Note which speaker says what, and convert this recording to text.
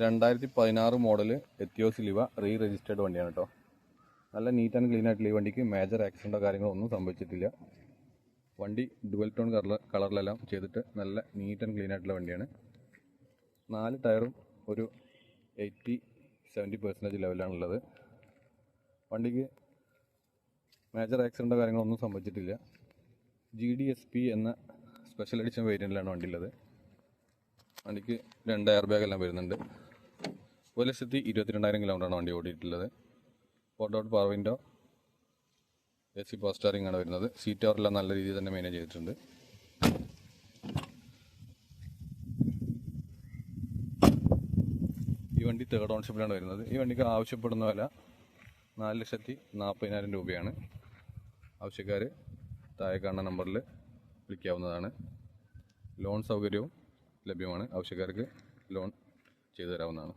Speaker 1: 2016 model Etios ലിവ registered വണ്ടിയാണ് കേട്ടോ. നല്ല നീറ്റ് ആൻഡ് ക്ലീൻ ആയിട്ടുള്ള ഈ വണ്ടിക്ക് മേജർ ആക്സിഡൻറ്റോ കാര്യങ്ങളോ ഒന്നും സംഭവിച്ചിട്ടില്ല. വണ്ടി ഡുവൽ ടോൺ കളറിലെല്ലാം ചെയ്തിട്ട് നല്ല നീറ്റ് ആൻഡ് ക്ലീൻ ആയിട്ടുള്ള വണ്ടിയാണ്. 4 ടയറും ഒരു 80-70% ലെവലാണുള്ളത്. വണ്ടിക്ക് മേജർ ആക്സിഡൻറ്റോ കാര്യങ്ങളോ ഒന്നും സംഭവിച്ചിട്ടില്ല. GDSP എന്ന സ്പെഷ്യൽ എഡിഷൻ വേരിയൻറ്റിലാണ് വണ്ടിയുള്ളത്. വണ്ടിക്ക് 2 എയർ ബാഗ് എല്ലാം വരുന്നുണ്ട്. 1,22,000 കിലോമീറ്ററാണ് വണ്ടി ഓടിയിട്ടുള്ളത്. 4 power window, AC power steering ആണ് വരുന്നത്. സീറ്റ് കവറെല്ലാം നല്ല രീതിയിൽ തന്നെ മെയിൻറ്റെയിൻ ചെയ്തിട്ടുണ്ട്. ഈ വണ്ടി തേർഡ് ഓൺഷിപ്പിലാണ് വരുന്നത്. ഈ വണ്ടിക്ക് ആവശ്യപ്പെടുന്ന വില 4,40,000 രൂപയാണ്. ആവശ്യക്കാർ താഴെ കാണുന്ന നമ്പറിൽ വിളിക്കാവുന്നതാണ്. ലോൺ സൗകര്യവും ലഭ്യമാണ്. ആവശ്യക്കാർക്ക് ലോൺ ചെയ്തു തരാവുന്നതാണ്.